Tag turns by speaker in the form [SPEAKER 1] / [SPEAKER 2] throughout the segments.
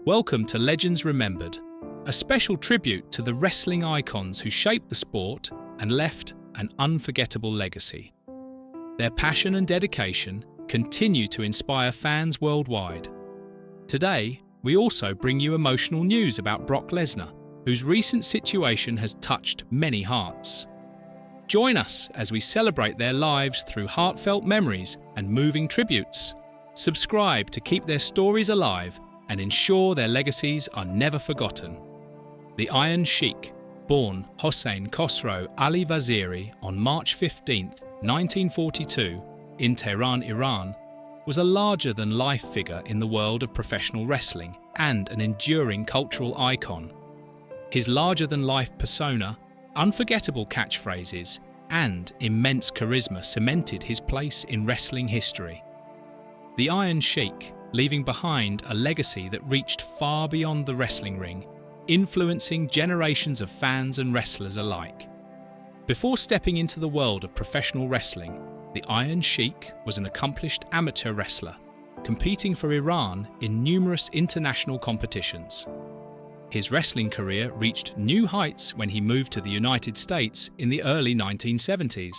[SPEAKER 1] Welcome to Legends Remembered, a special tribute to the wrestling icons who shaped the sport and left an unforgettable legacy. Their passion and dedication continue to inspire fans worldwide. Today, we also bring you emotional news about Brock Lesnar, whose recent situation has touched many hearts. Join us as we celebrate their lives through heartfelt memories and moving tributes. Subscribe to keep their stories alive and ensure their legacies are never forgotten. The Iron Sheik, born Hossein Khosrow Ali Vaziri on March 15, 1942, in Tehran, Iran, was a larger-than-life figure in the world of professional wrestling and an enduring cultural icon. His larger-than-life persona, unforgettable catchphrases, and immense charisma cemented his place in wrestling history. The Iron Sheik, leaving behind a legacy that reached far beyond the wrestling ring, influencing generations of fans and wrestlers alike. Before stepping into the world of professional wrestling, the Iron Sheik was an accomplished amateur wrestler, competing for Iran in numerous international competitions. His wrestling career reached new heights when he moved to the United States in the early 1970s.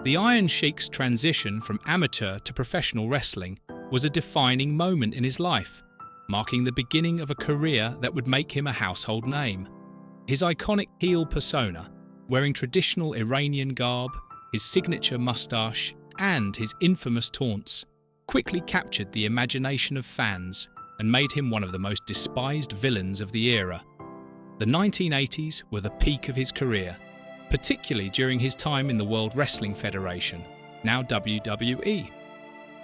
[SPEAKER 1] The Iron Sheik's transition from amateur to professional wrestling was a defining moment in his life, marking the beginning of a career that would make him a household name. His iconic heel persona, wearing traditional Iranian garb, his signature mustache, and his infamous taunts, quickly captured the imagination of fans and made him one of the most despised villains of the era. The 1980s were the peak of his career, particularly during his time in the World Wrestling Federation, now WWE.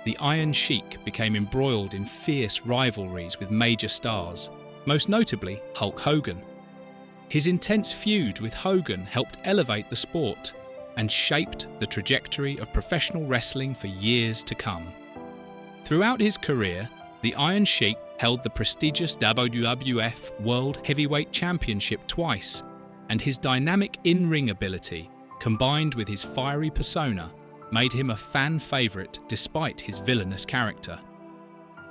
[SPEAKER 1] The Iron Sheik became embroiled in fierce rivalries with major stars, most notably Hulk Hogan. His intense feud with Hogan helped elevate the sport and shaped the trajectory of professional wrestling for years to come. Throughout his career, the Iron Sheik held the prestigious WWF World Heavyweight Championship twice, and his dynamic in-ring ability, combined with his fiery persona, made him a fan favorite despite his villainous character.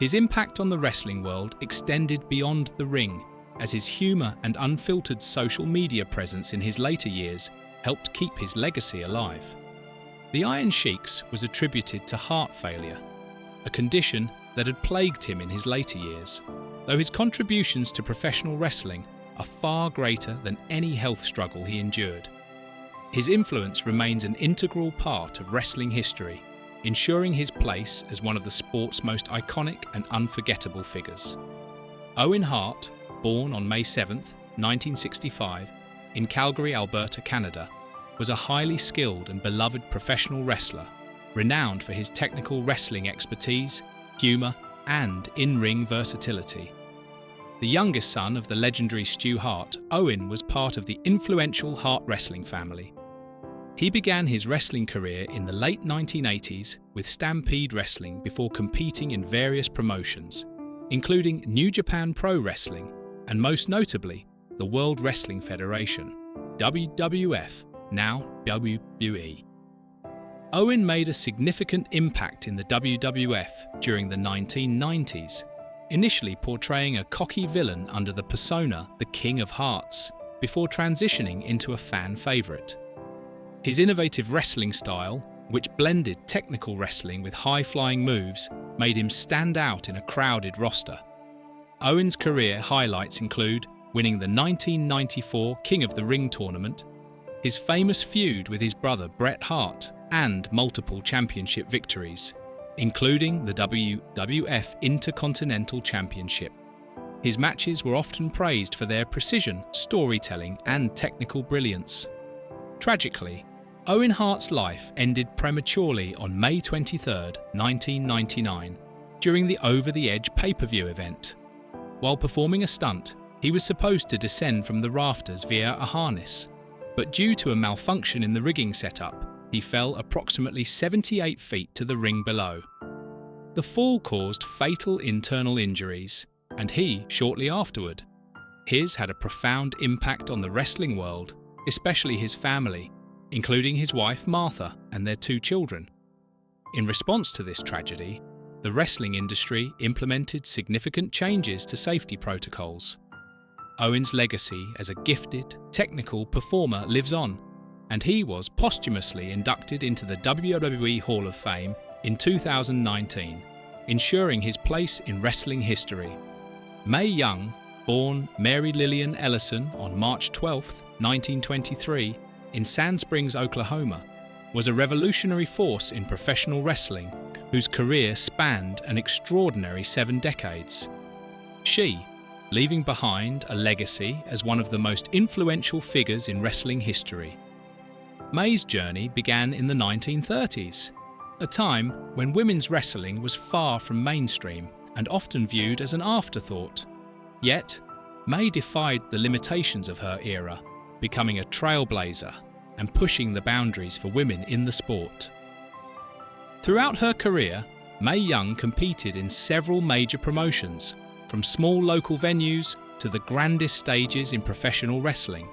[SPEAKER 1] His impact on the wrestling world extended beyond the ring, as his humor and unfiltered social media presence in his later years helped keep his legacy alive. The Iron Sheik's was attributed to heart failure, a condition that had plagued him in his later years, though his contributions to professional wrestling are far greater than any health struggle he endured. His influence remains an integral part of wrestling history, ensuring his place as one of the sport's most iconic and unforgettable figures. Owen Hart, born on May 7, 1965, in Calgary, Alberta, Canada, was a highly skilled and beloved professional wrestler, renowned for his technical wrestling expertise, humor, and in-ring versatility. The youngest son of the legendary Stu Hart, Owen was part of the influential Hart wrestling family. He began his wrestling career in the late 1980s with Stampede Wrestling before competing in various promotions, including New Japan Pro Wrestling and most notably the World Wrestling Federation, WWF, now WWE. Owen made a significant impact in the WWF during the 1990s, initially portraying a cocky villain under the persona the King of Hearts, before transitioning into a fan favorite. His innovative wrestling style, which blended technical wrestling with high-flying moves, made him stand out in a crowded roster. Owen's career highlights include winning the 1994 King of the Ring tournament, his famous feud with his brother Bret Hart, and multiple championship victories, including the WWF Intercontinental Championship. His matches were often praised for their precision, storytelling, and technical brilliance. Tragically, Owen Hart's life ended prematurely on May 23, 1999, during the Over the Edge pay-per-view event. While performing a stunt, he was supposed to descend from the rafters via a harness, but due to a malfunction in the rigging setup, he fell approximately 78 feet to the ring below. The fall caused fatal internal injuries, and he shortly afterward. His had a profound impact on the wrestling world, especially his family, including his wife Martha and their 2 children. In response to this tragedy, the wrestling industry implemented significant changes to safety protocols. Owen's legacy as a gifted, technical performer lives on, and he was posthumously inducted into the WWE Hall of Fame in 2019, ensuring his place in wrestling history. Mae Young, born Mary Lillian Ellison on March 12, 1923, in Sand Springs, Oklahoma, was a revolutionary force in professional wrestling whose career spanned an extraordinary 7 decades. She, leaving behind a legacy as one of the most influential figures in wrestling history. Mae's journey began in the 1930s, a time when women's wrestling was far from mainstream and often viewed as an afterthought. Yet, Mae defied the limitations of her era, becoming a trailblazer and pushing the boundaries for women in the sport. Throughout her career, Mae Young competed in several major promotions, from small local venues to the grandest stages in professional wrestling.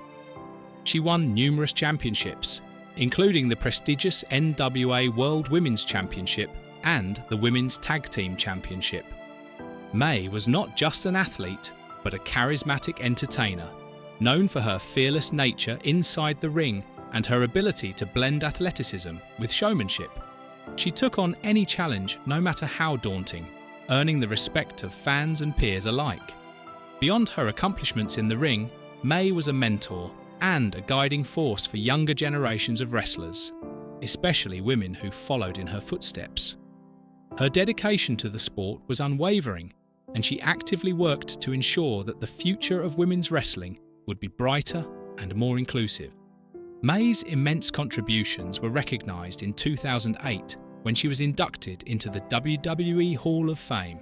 [SPEAKER 1] She won numerous championships, including the prestigious NWA World Women's Championship and the Women's Tag Team Championship. Mae was not just an athlete, but a charismatic entertainer, known for her fearless nature inside the ring and her ability to blend athleticism with showmanship. She took on any challenge, no matter how daunting, earning the respect of fans and peers alike. Beyond her accomplishments in the ring, Mae was a mentor and a guiding force for younger generations of wrestlers, especially women who followed in her footsteps. Her dedication to the sport was unwavering, and she actively worked to ensure that the future of women's wrestling would be brighter and more inclusive. Mae's immense contributions were recognized in 2008 when she was inducted into the WWE Hall of Fame,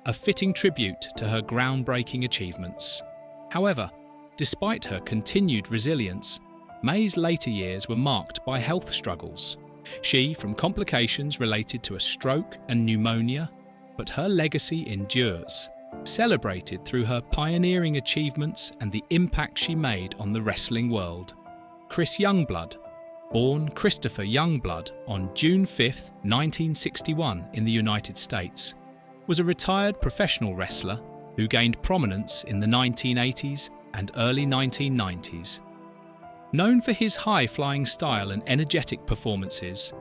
[SPEAKER 1] a fitting tribute to her groundbreaking achievements. However, despite her continued resilience, Mae's later years were marked by health struggles. She from complications related to a stroke and pneumonia, but her legacy endures, celebrated through her pioneering achievements and the impact she made on the wrestling world. Chris Youngblood, born Christopher Youngblood on June 5, 1961 in the United States, was a retired professional wrestler who gained prominence in the 1980s and early 1990s. Known for his high-flying style and energetic performances,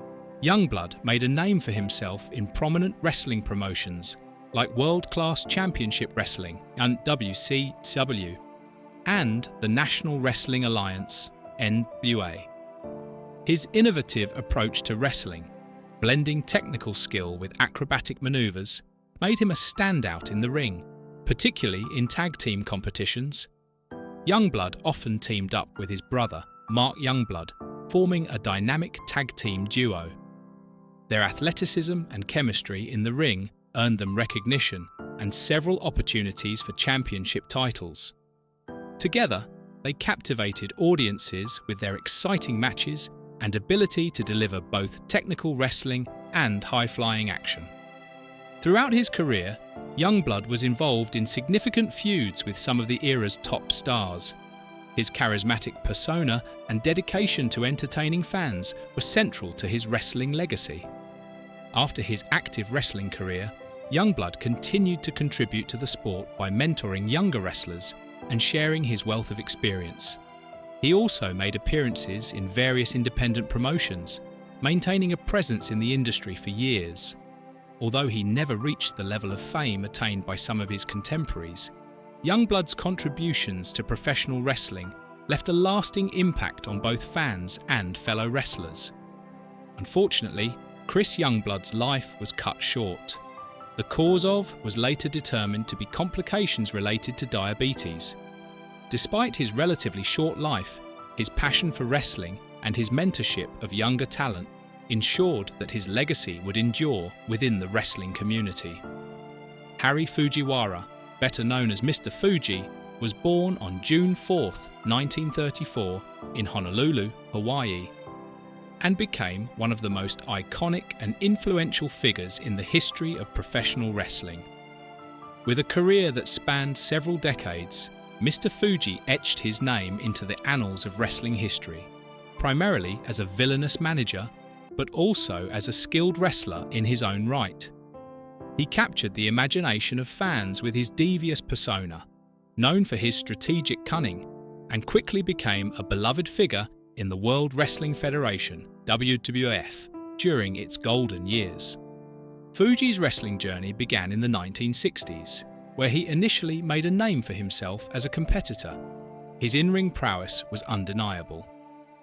[SPEAKER 1] Youngblood made a name for himself in prominent wrestling promotions like World Class Championship Wrestling and WCW, and the National Wrestling Alliance, NWA. His innovative approach to wrestling, blending technical skill with acrobatic maneuvers, made him a standout in the ring, particularly in tag team competitions. Youngblood often teamed up with his brother, Mark Youngblood, forming a dynamic tag team duo. Their athleticism and chemistry in the ring earned them recognition and several opportunities for championship titles. Together, they captivated audiences with their exciting matches and ability to deliver both technical wrestling and high-flying action. Throughout his career, Youngblood was involved in significant feuds with some of the era's top stars. His charismatic persona and dedication to entertaining fans were central to his wrestling legacy. After his active wrestling career, Youngblood continued to contribute to the sport by mentoring younger wrestlers and sharing his wealth of experience. He also made appearances in various independent promotions, maintaining a presence in the industry for years. Although he never reached the level of fame attained by some of his contemporaries, Youngblood's contributions to professional wrestling left a lasting impact on both fans and fellow wrestlers. Unfortunately, Chris Youngblood's life was cut short. The cause of was later determined to be complications related to diabetes. Despite his relatively short life, his passion for wrestling and his mentorship of younger talent ensured that his legacy would endure within the wrestling community. Harry Fujiwara, better known as Mr. Fuji, was born on June 4, 1934 in Honolulu, Hawaii, and became one of the most iconic and influential figures in the history of professional wrestling. With a career that spanned several decades, Mr. Fuji etched his name into the annals of wrestling history, primarily as a villainous manager, but also as a skilled wrestler in his own right. He captured the imagination of fans with his devious persona, known for his strategic cunning, and quickly became a beloved figure in the World Wrestling Federation, WWF, during its golden years. Fuji's wrestling journey began in the 1960s, where he initially made a name for himself as a competitor. His in-ring prowess was undeniable.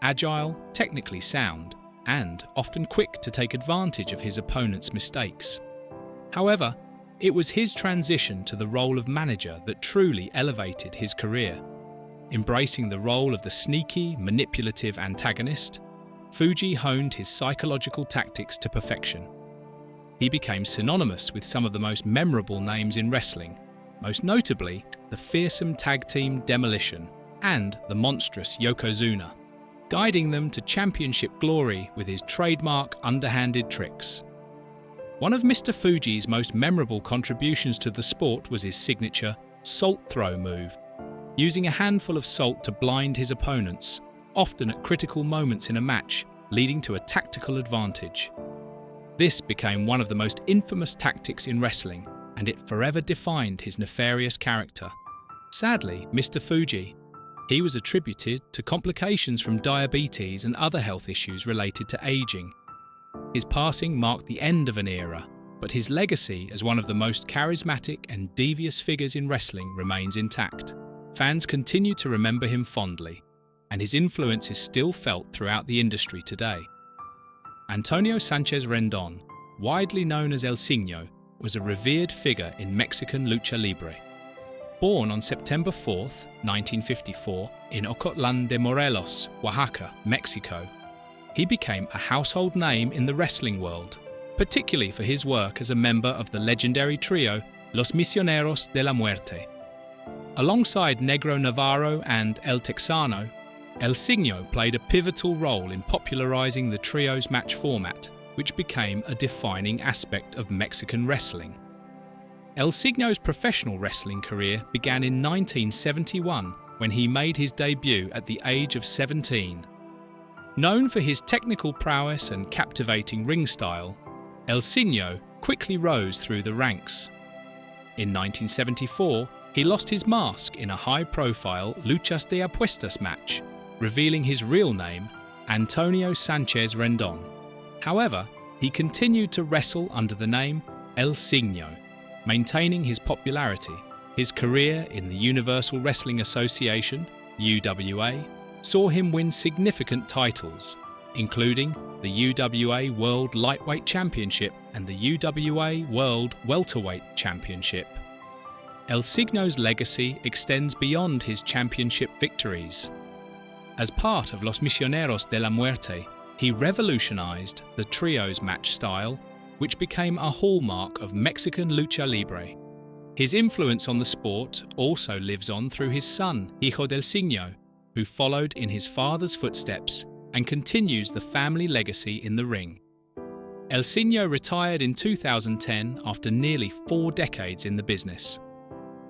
[SPEAKER 1] Agile, technically sound, and often quick to take advantage of his opponent's mistakes. However, it was his transition to the role of manager that truly elevated his career. Embracing the role of the sneaky, manipulative antagonist, Fuji honed his psychological tactics to perfection. He became synonymous with some of the most memorable names in wrestling, most notably the fearsome tag team Demolition and the monstrous Yokozuna, guiding them to championship glory with his trademark underhanded tricks. One of Mr. Fuji's most memorable contributions to the sport was his signature salt throw move, using a handful of salt to blind his opponents, often at critical moments in a match, leading to a tactical advantage. This became one of the most infamous tactics in wrestling, and it forever defined his nefarious character. Sadly, Mr. Fuji, he was attributed to complications from diabetes and other health issues related to aging. His passing marked the end of an era, but his legacy as one of the most charismatic and devious figures in wrestling remains intact. Fans continue to remember him fondly, and his influence is still felt throughout the industry today. Antonio Sanchez Rendon, widely known as El Signo, was a revered figure in Mexican lucha libre. Born on September 4, 1954, in Ocotlán de Morelos, Oaxaca, Mexico, he became a household name in the wrestling world, particularly for his work as a member of the legendary trio Los Misioneros de la Muerte. Alongside Negro Navarro and El Texano, El Signo played a pivotal role in popularizing the trio's match format, which became a defining aspect of Mexican wrestling. El Signo's professional wrestling career began in 1971 when he made his debut at the age of 17. Known for his technical prowess and captivating ring style, El Signo quickly rose through the ranks. In 1974, he lost his mask in a high-profile Luchas de Apuestas match, revealing his real name, Antonio Sanchez Rendon. However, he continued to wrestle under the name El Signo, maintaining his popularity. His career in the Universal Wrestling Association, UWA, saw him win significant titles, including the UWA World Lightweight Championship and the UWA World Welterweight Championship. El Signo's legacy extends beyond his championship victories. As part of Los Misioneros de la Muerte, he revolutionized the trio's match style, which became a hallmark of Mexican lucha libre. His influence on the sport also lives on through his son, Hijo del Signo, who followed in his father's footsteps and continues the family legacy in the ring. El Signo retired in 2010 after nearly 4 decades in the business.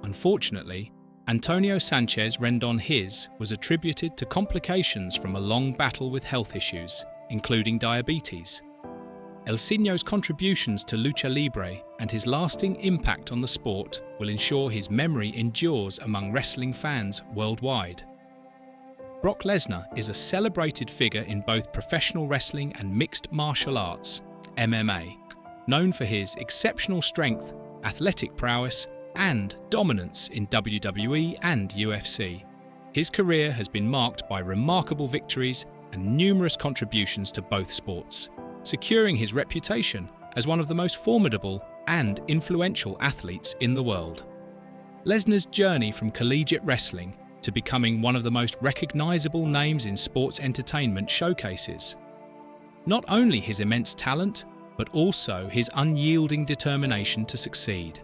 [SPEAKER 1] Unfortunately, Antonio Sanchez Rendon was attributed to complications from a long battle with health issues, including diabetes. El Signo's contributions to lucha libre and his lasting impact on the sport will ensure his memory endures among wrestling fans worldwide. Brock Lesnar is a celebrated figure in both professional wrestling and mixed martial arts, MMA, known for his exceptional strength, athletic prowess, and dominance in WWE and UFC. His career has been marked by remarkable victories and numerous contributions to both sports, securing his reputation as one of the most formidable and influential athletes in the world. Lesnar's journey from collegiate wrestling to becoming one of the most recognizable names in sports entertainment showcases not only his immense talent, but also his unyielding determination to succeed.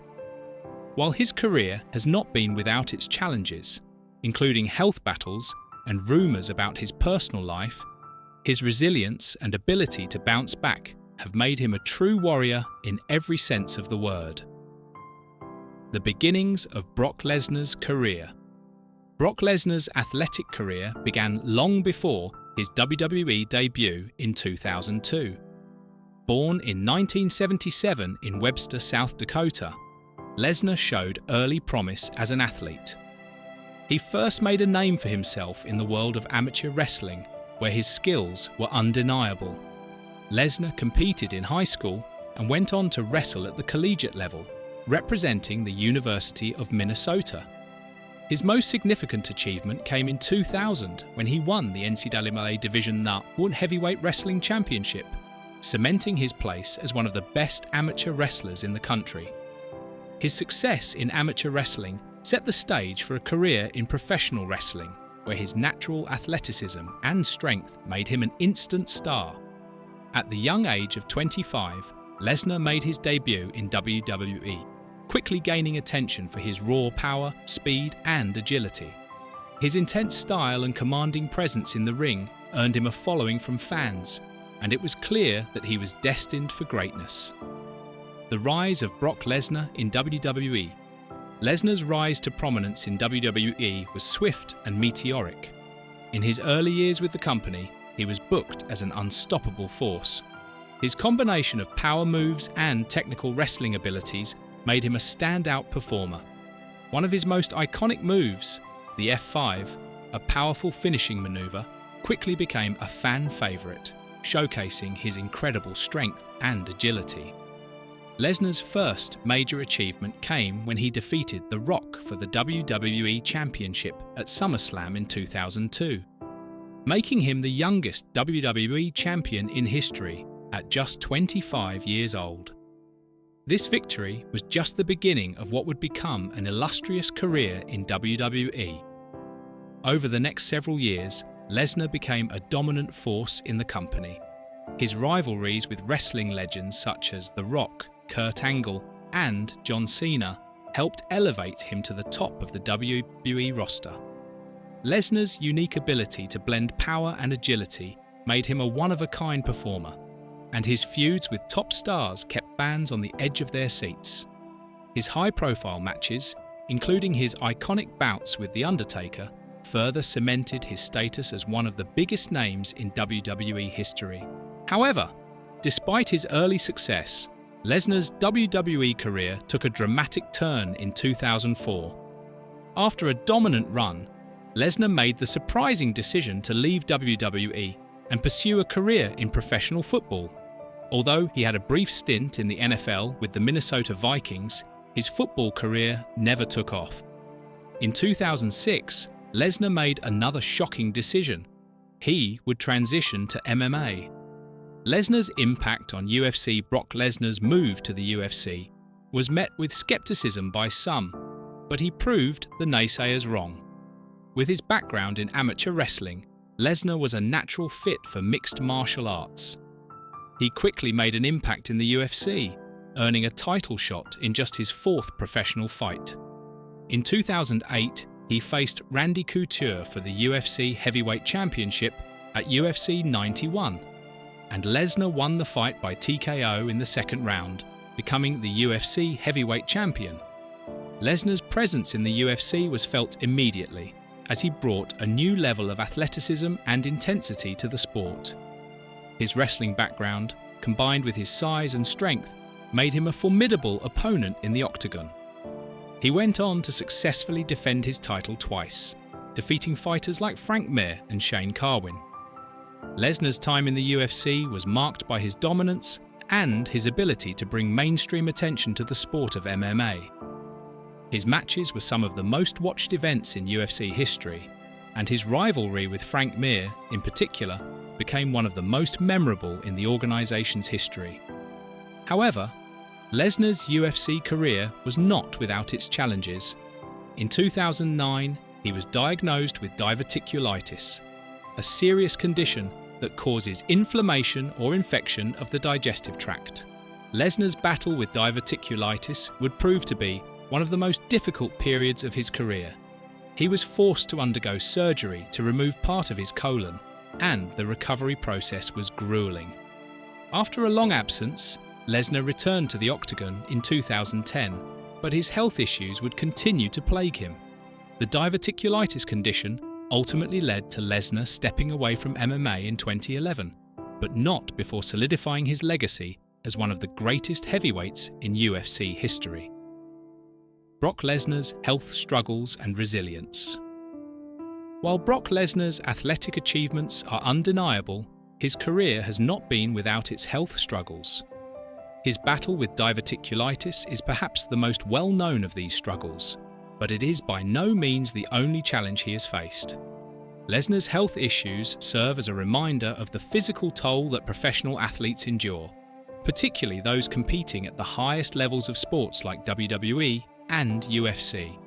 [SPEAKER 1] While his career has not been without its challenges, including health battles and rumors about his personal life, his resilience and ability to bounce back have made him a true warrior in every sense of the word. The beginnings of Brock Lesnar's career. Brock Lesnar's athletic career began long before his WWE debut in 2002. Born in 1977 in Webster, South Dakota, Lesnar showed early promise as an athlete. He first made a name for himself in the world of amateur wrestling, where his skills were undeniable. Lesnar competed in high school and went on to wrestle at the collegiate level, representing the University of Minnesota. His most significant achievement came in 2000 when he won the NCAA Division I Heavyweight Wrestling Championship, cementing his place as one of the best amateur wrestlers in the country. His success in amateur wrestling set the stage for a career in professional wrestling, where his natural athleticism and strength made him an instant star. At the young age of 25, Lesnar made his debut in WWE, quickly gaining attention for his raw power, speed, and agility. His intense style and commanding presence in the ring earned him a following from fans, and it was clear that he was destined for greatness. The rise of Brock Lesnar in WWE. Lesnar's rise to prominence in WWE was swift and meteoric. In his early years with the company, he was booked as an unstoppable force. His combination of power moves and technical wrestling abilities made him a standout performer. One of his most iconic moves, the F5, a powerful finishing maneuver, quickly became a fan favorite, showcasing his incredible strength and agility. Lesnar's first major achievement came when he defeated The Rock for the WWE Championship at SummerSlam in 2002, making him the youngest WWE champion in history at just 25 years old. This victory was just the beginning of what would become an illustrious career in WWE. Over the next several years, Lesnar became a dominant force in the company. His rivalries with wrestling legends such as The Rock, Kurt Angle, and John Cena helped elevate him to the top of the WWE roster. Lesnar's unique ability to blend power and agility made him a one-of-a-kind performer, and his feuds with top stars kept fans on the edge of their seats. His high-profile matches, including his iconic bouts with The Undertaker, further cemented his status as one of the biggest names in WWE history. However, despite his early success, Lesnar's WWE career took a dramatic turn in 2004. After a dominant run, Lesnar made the surprising decision to leave WWE and pursue a career in professional football. Although he had a brief stint in the NFL with the Minnesota Vikings, his football career never took off. In 2006, Lesnar made another shocking decision. He would transition to MMA. Lesnar's impact on UFC. Brock Lesnar's move to the UFC was met with skepticism by some, but he proved the naysayers wrong. With his background in amateur wrestling, Lesnar was a natural fit for mixed martial arts. He quickly made an impact in the UFC, earning a title shot in just his fourth professional fight. In 2008, he faced Randy Couture for the UFC Heavyweight Championship at UFC 91. And Lesnar won the fight by TKO in the second round, becoming the UFC heavyweight champion. Lesnar's presence in the UFC was felt immediately, as he brought a new level of athleticism and intensity to the sport. His wrestling background, combined with his size and strength, made him a formidable opponent in the octagon. He went on to successfully defend his title twice, defeating fighters like Frank Mir and Shane Carwin. Lesnar's time in the UFC was marked by his dominance and his ability to bring mainstream attention to the sport of MMA. His matches were some of the most watched events in UFC history, and his rivalry with Frank Mir, in particular, became one of the most memorable in the organization's history. However, Lesnar's UFC career was not without its challenges. In 2009, he was diagnosed with diverticulitis, a serious condition that causes inflammation or infection of the digestive tract. Lesnar's battle with diverticulitis would prove to be one of the most difficult periods of his career. He was forced to undergo surgery to remove part of his colon, and the recovery process was grueling. After a long absence, Lesnar returned to the octagon in 2010, but his health issues would continue to plague him. The diverticulitis condition ultimately led to Lesnar stepping away from MMA in 2011, but not before solidifying his legacy as one of the greatest heavyweights in UFC history. Brock Lesnar's health struggles and resilience. While Brock Lesnar's athletic achievements are undeniable, his career has not been without its health struggles. His battle with diverticulitis is perhaps the most well-known of these struggles, but it is by no means the only challenge he has faced. Lesnar's health issues serve as a reminder of the physical toll that professional athletes endure, particularly those competing at the highest levels of sports like WWE and UFC.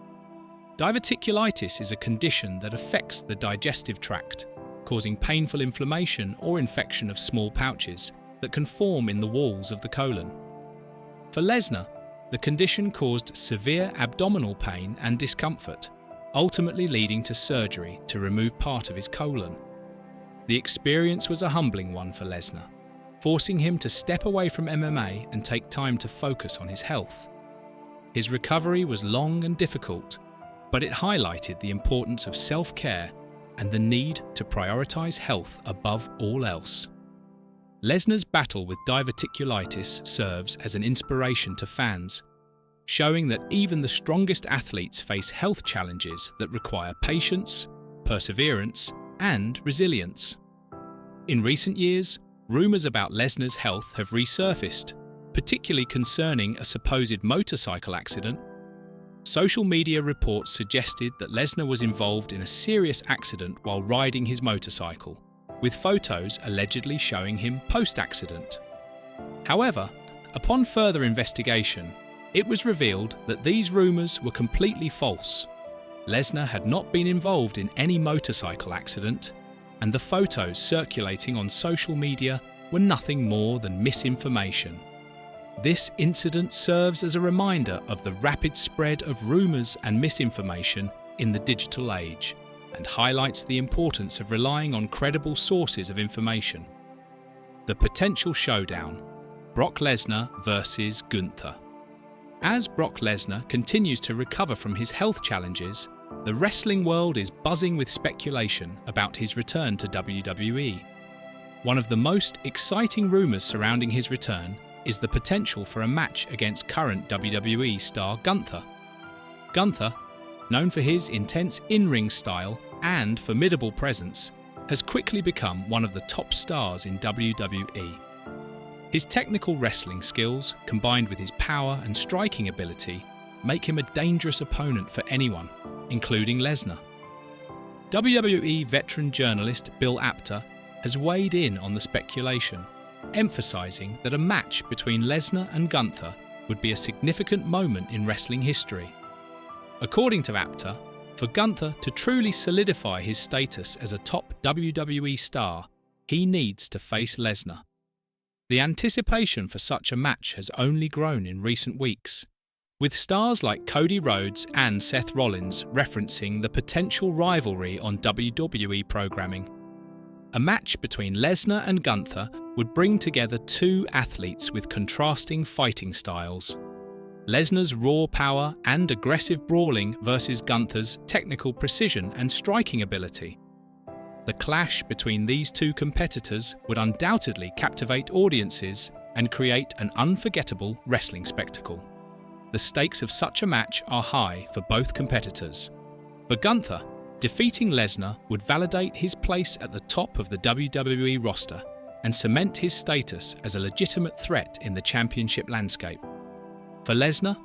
[SPEAKER 1] Diverticulitis is a condition that affects the digestive tract, causing painful inflammation or infection of small pouches that can form in the walls of the colon. For Lesnar, the condition caused severe abdominal pain and discomfort, ultimately leading to surgery to remove part of his colon. The experience was a humbling one for Lesnar, forcing him to step away from MMA and take time to focus on his health. His recovery was long and difficult, but it highlighted the importance of self-care and the need to prioritize health above all else. Lesnar's battle with diverticulitis serves as an inspiration to fans, showing that even the strongest athletes face health challenges that require patience, perseverance, and resilience. In recent years, rumors about Lesnar's health have resurfaced, particularly concerning a supposed motorcycle accident. Social media reports suggested that Lesnar was involved in a serious accident while riding his motorcycle, with photos allegedly showing him post-accident. However, upon further investigation, it was revealed that these rumors were completely false. Lesnar had not been involved in any motorcycle accident, and the photos circulating on social media were nothing more than misinformation. This incident serves as a reminder of the rapid spread of rumors and misinformation in the digital age, and highlights the importance of relying on credible sources of information. The potential showdown: Brock Lesnar versus Gunther. As Brock Lesnar continues to recover from his health challenges, the wrestling world is buzzing with speculation about his return to WWE. One of the most exciting rumors surrounding his return is the potential for a match against current WWE star Gunther. Gunther, known for his intense in-ring style and formidable presence, has quickly become one of the top stars in WWE. His technical wrestling skills, combined with his power and striking ability, make him a dangerous opponent for anyone, including Lesnar. WWE veteran journalist Bill Apter has weighed in on the speculation, emphasizing that a match between Lesnar and Gunther would be a significant moment in wrestling history. According to Apter, for Gunther to truly solidify his status as a top WWE star, he needs to face Lesnar. The anticipation for such a match has only grown in recent weeks, with stars like Cody Rhodes and Seth Rollins referencing the potential rivalry on WWE programming. A match between Lesnar and Gunther would bring together two athletes with contrasting fighting styles. Lesnar's raw power and aggressive brawling versus Gunther's technical precision and striking ability. The clash between these two competitors would undoubtedly captivate audiences and create an unforgettable wrestling spectacle. The stakes of such a match are high for both competitors. For Gunther, defeating Lesnar would validate his place at the top of the WWE roster and cement his status as a legitimate threat in the championship landscape. For Lesnar,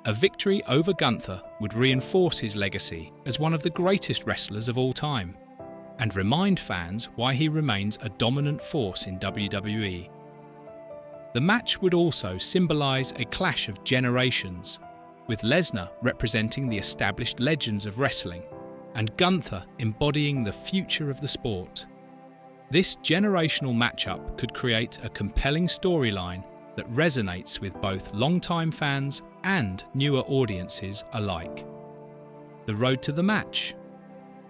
[SPEAKER 1] a victory over Gunther would reinforce his legacy as one of the greatest wrestlers of all time, and remind fans why he remains a dominant force in WWE. The match would also symbolize a clash of generations, with Lesnar representing the established legends of wrestling, and Gunther embodying the future of the sport. This generational matchup could create a compelling storyline that resonates with both longtime fans and newer audiences alike. The road to the match.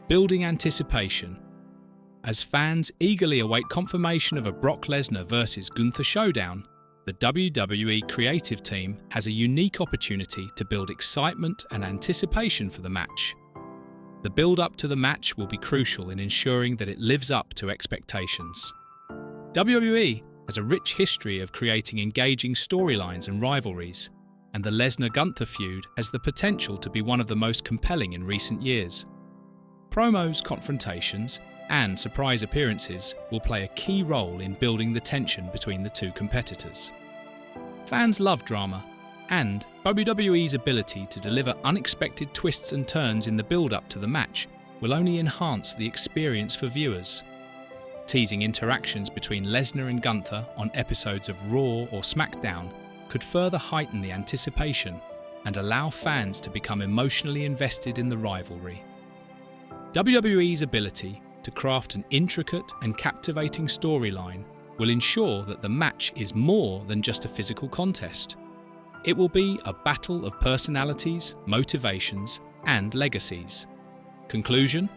[SPEAKER 1] Building anticipation. As fans eagerly await confirmation of a Brock Lesnar versus Gunther showdown, the WWE creative team has a unique opportunity to build excitement and anticipation for the match. The build-up to the match will be crucial in ensuring that it lives up to expectations. WWE has a rich history of creating engaging storylines and rivalries, and the Lesnar-Gunther feud has the potential to be one of the most compelling in recent years. Promos, confrontations, and surprise appearances will play a key role in building the tension between the two competitors. Fans love drama, and WWE's ability to deliver unexpected twists and turns in the build-up to the match will only enhance the experience for viewers. Teasing interactions between Lesnar and Gunther on episodes of Raw or SmackDown could further heighten the anticipation and allow fans to become emotionally invested in the rivalry. WWE's ability to craft an intricate and captivating storyline will ensure that the match is more than just a physical contest. It will be a battle of personalities, motivations, and legacies. Conclusion: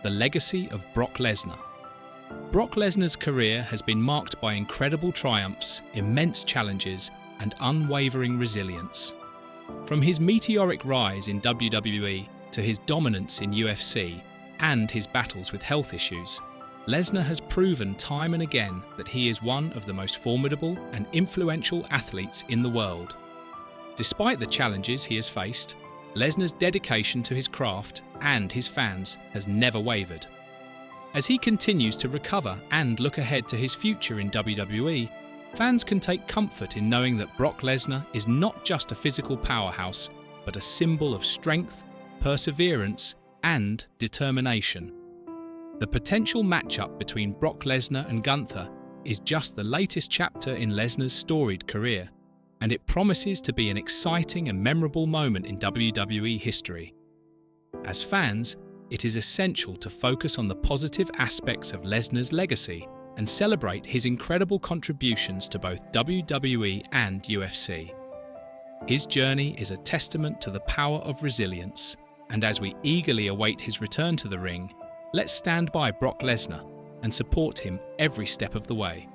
[SPEAKER 1] the legacy of Brock Lesnar. Brock Lesnar's career has been marked by incredible triumphs, immense challenges, and unwavering resilience. From his meteoric rise in WWE to his dominance in UFC and his battles with health issues, Lesnar has proven time and again that he is one of the most formidable and influential athletes in the world. Despite the challenges he has faced, Lesnar's dedication to his craft and his fans has never wavered. As he continues to recover and look ahead to his future in WWE, fans can take comfort in knowing that Brock Lesnar is not just a physical powerhouse, but a symbol of strength, perseverance, and determination. The potential matchup between Brock Lesnar and Gunther is just the latest chapter in Lesnar's storied career, and it promises to be an exciting and memorable moment in WWE history. As fans, it is essential to focus on the positive aspects of Lesnar's legacy and celebrate his incredible contributions to both WWE and UFC. His journey is a testament to the power of resilience, and as we eagerly await his return to the ring, let's stand by Brock Lesnar and support him every step of the way.